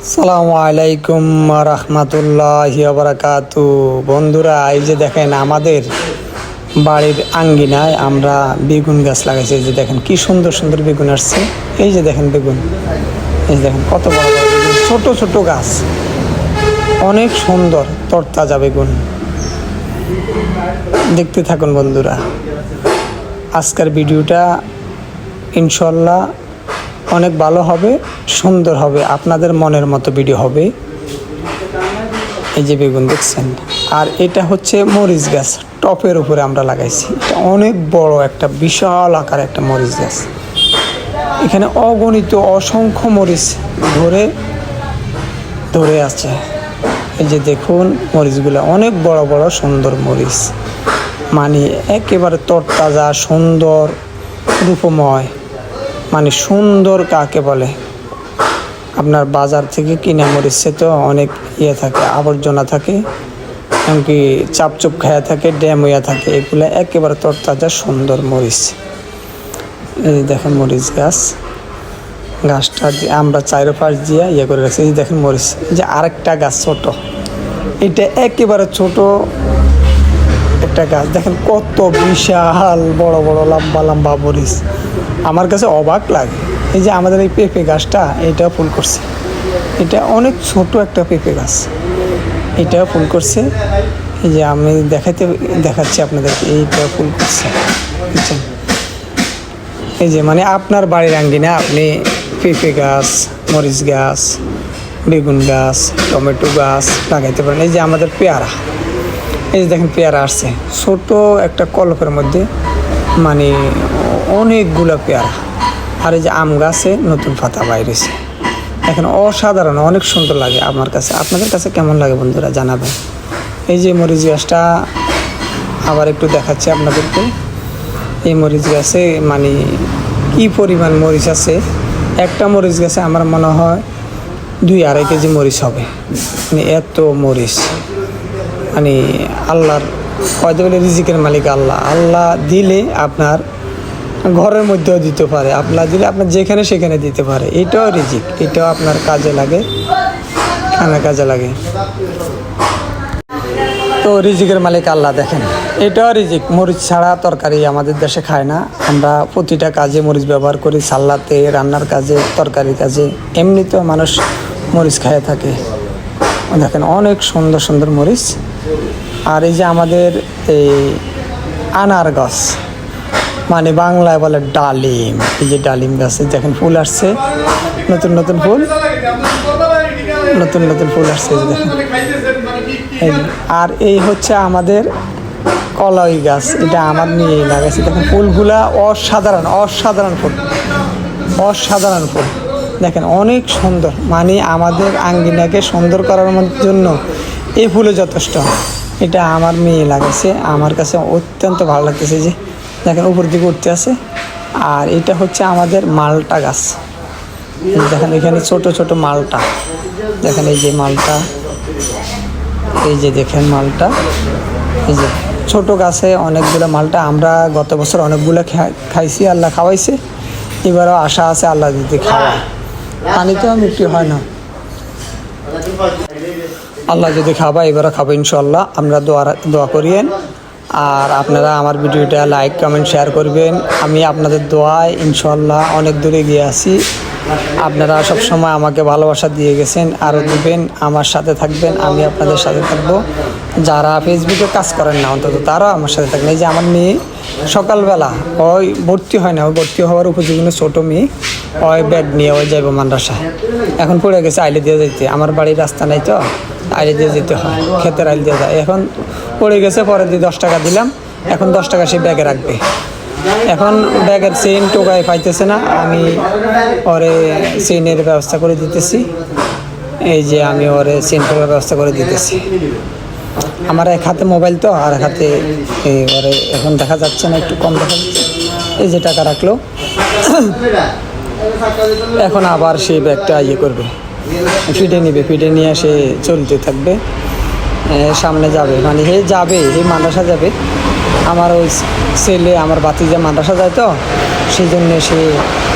আসসালামু আলাইকুম রহমতুল্লাহি ওয়া বারাকাতু। বন্ধুরা, এই যে দেখেন আমাদের বাড়ির আঙ্গিনায় আমরা বেগুন গাছ লাগাইছি। এই যে দেখেন কি সুন্দর সুন্দর বেগুন আসছে। এই যে দেখেন বেগুন, এই যে দেখেন কত বড় বড় বেগুন, ছোট ছোট গাছ, অনেক সুন্দর তরতাজা বেগুন। দেখতে থাকুন বন্ধুরা, আজকের ভিডিওটা ইনশাল্লাহ অনেক ভালো হবে, সুন্দর হবে, আপনাদের মনের মতো ভিডিও হবে। এই যে বেগুন দেখছেন, আর এটা হচ্ছে মরিচ গাছ, টপের উপরে আমরা লাগাইছি। এটা অনেক বড় একটা বিশাল আকার একটা মরিচ গাছ। এখানে অগণিত অসংখ্য মরিচ ধরে ধরে আছে। এই যে দেখুন মরিচগুলো অনেক বড় বড় সুন্দর মরিচ, মানে একেবারে তরতাজা সুন্দর রূপময়, মানে সুন্দর কাকে বলে। আপনার বাজার থেকে কিনে মরিচে তো অনেক থাকে, আবর্জনা থাকে, এমনকি চাপচুপ খায়া থাকে, ড্যাম হইয়া থাকে। এগুলো একেবারে তরতাজা সুন্দর মরিচ। এই দেখেন মরিচ গাছটা আমরা চারপাশ দিয়ে করে রাখছি। এই দেখেন মরিচ, যে আরেকটা গাছ ছোট, এটা একেবারে ছোট একটা গাছ। দেখেন কত বিশাল বড় বড় লম্বা লম্বা মরিচ, আমার কাছে অবাক লাগে। এই যে আমাদের এই পেঁপে গাছটা, এটাও ফুল করছে। এটা অনেক ছোট একটা পেঁপে গাছ, এটাও ফুল করছে। এই যে আমি দেখাচ্ছি আপনাদেরকে, এইটাও ফুল করছে, বুঝছেন। এই যে মানে আপনার বাড়ির আঙ্গিনা আপনি পেঁপে গাছ, মরিচ গাছ, বেগুন গাছ, টমেটো গাছ লাগাইতে পারেন। এই যে আমাদের পেয়ারা, এই যে দেখেন পেয়ারা আসছে ছোট একটা কলপের মধ্যে, মানে অনেকগুলো পেয়ারা। আর এই যে আম গাছে নতুন পাতা বাইরেছে, এখন অসাধারণ, অনেক সুন্দর লাগে আমার কাছে। আপনাদের কাছে কেমন লাগে বন্ধুরা জানাবেন। এই যে মরিচ গাছটা আবার একটু দেখাচ্ছি আপনাদেরকে। এই মরিচ গাছে মানে কি পরিমাণ মরিচ আছে, একটা মরিচ গাছে আমার মনে হয় 2-2.5 কেজি মরিচ হবে, মানে এত মরিচ। মানে আল্লাহর হয়তো বলে রিজিকের মালিক আল্লাহ, আল্লাহ দিলে আপনার ঘরের মধ্যেও দিতে পারে, আপনার দিলে আপনার যেখানে সেখানে দিতে পারে। এটাও রিজিক, এটাও আপনার কাজে লাগে, খানা কাজে লাগে। তো রিজিকের মালিক আল্লাহ। দেখেন এটাও রিজিক। মরিচ ছাড়া তরকারি আমাদের দেশে খায় না, আমরা প্রতিটা কাজে মরিচ ব্যবহার করি, সাল্লাতে, রান্নার কাজে, তরকারি কাজে, এমনিতেও মানুষ মরিচ খায় থাকে। দেখেন অনেক সুন্দর সুন্দর মরিচ। আর এই যে আমাদের এই আনার গাছ, মানে বাংলায় বলে ডালিম। এই যে ডালিম গাছে দেখেন ফুল আসছে, নতুন নতুন ফুল, নতুন নতুন ফুল আসছে দেখেন। আর এই হচ্ছে আমাদের কলাই গাছ, এটা আমার নিয়ে লাগাইছি। দেখেন ফুলগুলা অসাধারণ, অসাধারণ ফুল, অসাধারণ ফুল। দেখেন অনেক সুন্দর, মানে আমাদের আঙ্গিনাকে সুন্দর করার জন্য এই ফুলে যথেষ্ট। এটা আমার মেয়ে লাগাইছে, আমার কাছে অত্যন্ত ভালো লাগতেছে। যে দেখেন উপর দিকে উঠতে আছে। আর এটা হচ্ছে আমাদের মালটা গাছ। দেখেন এখানে ছোট ছোট মালটা, দেখেন এই যে মালটা, এই যে দেখেন মালটা, এই যে ছোট গাছে অনেকগুলো মালটা। আমরা গত বছর অনেকগুলো খাইছি, আল্লাহ খাওয়াইছে, এবারও আশা আছে আল্লাহ যদি খাওয়ায়। পানিতেও মৃত্যু হয় না, আল্লাহ যদি খাবা এবারও খাবো ইনশাল্লাহ। আমরা দোয়া করিয়েন, আর আপনারা আমার ভিডিওটা লাইক কমেন্ট শেয়ার করবেন। আমি আপনাদের দোয়ায় ইনশাল্লাহ অনেক দূরে গিয়ে আছি। আপনারা সবসময় আমাকে ভালোবাসা দিয়ে গেছেন, আরও দিবেন, আমার সাথে থাকবেন, আমি আপনাদের সাথে থাকবো। যারা ফেসবুকে কাজ করেন না অন্তত তারাও আমার সাথে থাকবেন। এই যে আমার মেয়ে সকালবেলা ওই ভর্তি হয় না, ওই ভর্তি হওয়ার উপযোগী ছোটো মেয়ে, ওই ব্যাগ নিয়ে ওই যাইব মাদ্রাসায়। এখন পড়ে গেছে আইলে দিয়ে যেতে, আমার বাড়ির রাস্তা নাই তো, আইলে দিয়ে যেতে হয়, ক্ষেতের আইলে দিয়ে যায়। এখন পড়ে গেছে, পরে দিয়ে 10 টাকা দিলাম, এখন 10 টাকা সে ব্যাগে রাখবে। এখন ব্যাগের চেইন টোকায় পাইতেছে না, আমি ওরে চেইনের ব্যবস্থা করে দিতেছি। এই যে আমি ওরে চেইন টোকার ব্যবস্থা করে দিতেছি। আমার এক হাতে মোবাইল তো, আর এক হাতে ওরে এখন দেখা যাচ্ছে না, একটু কম দেখা যাচ্ছে। এই যে টাকা রাখলো, এখন আবার সেই ব্যাগটা করবে, ফিডে নিবে, ফিডে নিয়ে সে চলতে থাকবে, সামনে যাবে, মানে হে যাবে, হে মাদ্রাসা যাবে। আমার ওই ছেলে, আমার ভাতিজা মাদ্রাসা যায় তো, সেই জন্যে সে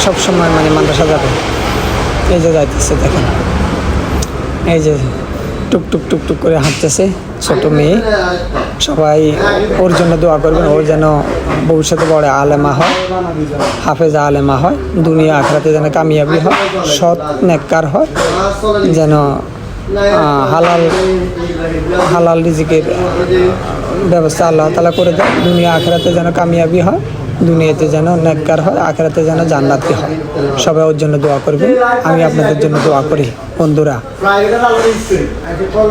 সবসময় মানে মাদ্রাসা যাবে। এই যে যাইতেছে দেখেন। এই যে টুকটুক টুকটুক করে হাঁটতেছে ছোট মেয়ে। সবাই ওর জন্য দোয়া করবেন, ও যেন ভবিষ্যতে বড় আলেমা হয়, হাফেজা আলেমা হয়, দুনিয়া আখরাতে যেন কামিয়াবি হয়, সৎ নেককার হয়, যেন হালাল রিজিকের ব্যবস্থা আল্লাহ তাআলা করে দেয়, দুনিয়া আখরাতে যেন কামিয়াবি হয়, দুনিয়াতে যেন নেককার হয়, আখরাতে যেন জান্নাতি হয়। সবাই ওর জন্য দোয়া করবেন, আমি আপনাদের জন্য দোয়া করি বন্ধুরা।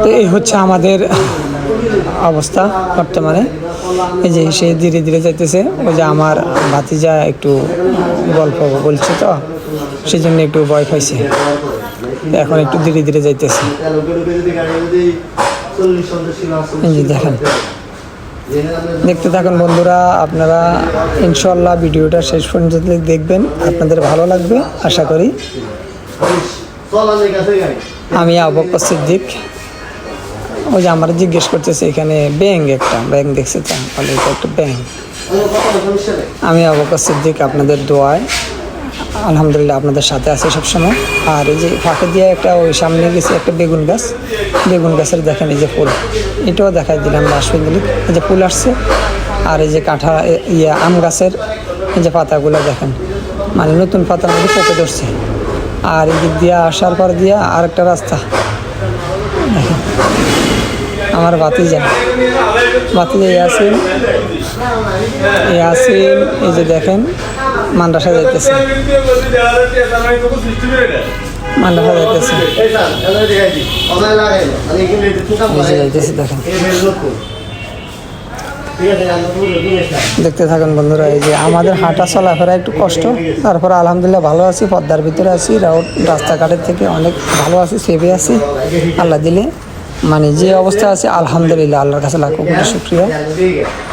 তো এই হচ্ছে আমাদের অবস্থা বর্তমানে। এই যে সে ধীরে ধীরে যাইতেছে, ওই যে আমার ভাতিজা একটু গল্প বলছে, তো সেই জন্য একটু ভয় পাইছে, এখন একটু ধীরে ধীরে যাইতেছে। এই যে দেখেন, দেখতে থাকুন বন্ধুরা, আপনারা ইনশাআল্লাহ ভিডিওটা শেষ পর্যন্ত দেখবেন, আপনাদের ভালো লাগবে আশা করি। আমি আবু বকর সিদ্দিক। ওই যে আমার জিজ্ঞেস করতেছে এখানে একটা ব্যাংক দেখছে, তা বলে এটা একটা ব্যাংক। আমি আবু বকর সিদ্দিক, আপনাদের দোয়ায় আলহামদুলিল্লাহ আপনাদের সাথে আছে সবসময়। আর এই যে ফাঁকে দিয়ে একটা ওই সামনে গেছে একটা বেগুন গাছের দেখেন এই যে ফুল, এটাও দেখাই দিলাম রাসবিন্দুলি। এই যে ফুল আসছে, আর এই যে আম গাছের এই যে পাতাগুলো দেখেন, মানে নতুন পাতার মধ্যে পোকে ধরছে। আর এই দিক দিয়ে আসার পর দিয়া আরেকটা রাস্তা দেখেন, আমার ভাতিজা ইয়াসিন, এই যে দেখেন মাদ্রাসা যাইতেছে, দেখেন। দেখতে থাকুন বন্ধুরা, এই যে আমাদের হাঁটা চলাফেরা একটু কষ্ট, তারপরে আলহামদুলিল্লাহ ভালো আছি, পদ্মার ভিতরে আছি, রাস্তাঘাটের থেকে অনেক ভালো আছি, সেভে আছি আল্লাহ দিলে। মানে যে অবস্থা আছে আলহামদুলিল্লাহ, আল্লাহর কাছে লাখো কোটি শুকরিয়া।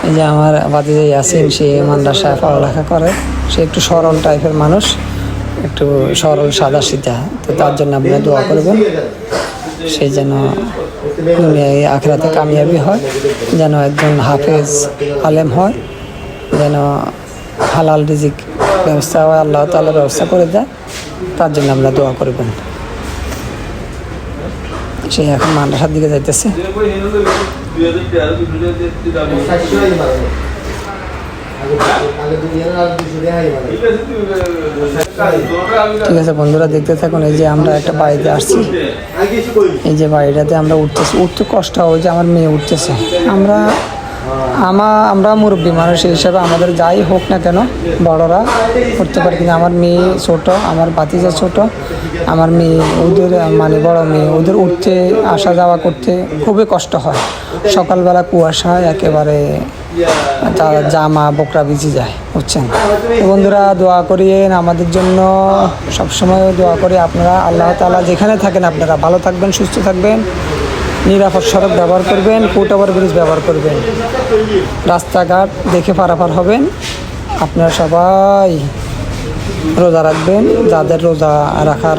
এই যে আমার ভাতিজা ইয়াসিন, সে মাদ্রাসায় পড়ালেখা করে, সে একটু সরল টাইপের মানুষ, একটু সরল সাদা সিধা, তো তার জন্য আপনারা দোয়া করবেন, সে যেন দুনিয়ায় আখেরাতে কামিয়াবি হয়, যেন একজন হাফেজ আলেম হয়, যেন হালাল রিজিক ব্যবস্থা হয়, আল্লাহ তাআলা ব্যবস্থা করে দেয়, তার জন্য আমরা দোয়া করবেন। সে এখন মাদ্রাসার দিকে যাইতেছে। ঠিক আছে বন্ধুরা, দেখতে থাকুন। এই যে আমরা একটা বাড়িতে আসছি, এই যে বাড়িটাতে আমরা উঠতে কষ্ট হয়, যে আমার মেয়ে উঠতেছে। আমরা মুরব্বী মানুষ হিসাবে আমাদের যাই হোক না কেন, বড়রা উঠতে পারি, কিন্তু আমার মেয়ে ছোট, আমার ভাতিজা ছোট, আমার মেয়ে ওদের মানে বড় মেয়ে, ওদের উঠতে আসা যাওয়া করতে খুবই কষ্ট হয়। সকালবেলা কুয়াশায় একেবারে তার জামা বোকরা ভিজে যায়, বুঝছেন। বন্ধুরা দোয়া করিয়েন আমাদের জন্য, সবসময় দোয়া করি। আপনারা আল্লাহ তাআলা যেখানে থাকেন আপনারা ভালো থাকবেন, সুস্থ থাকবেন, নিরাপদ সড়ক ব্যবহার করবেন, ফুট ওভার ব্রিজ ব্যবহার করবেন, রাস্তাঘাট দেখে পারাপার হবেন। আপনারা সবাই রোজা রাখবেন, যাদের রোজা রাখার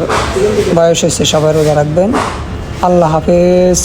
বয়স হয়েছে সবাই রোজা রাখবেন। আল্লাহ হাফেজ।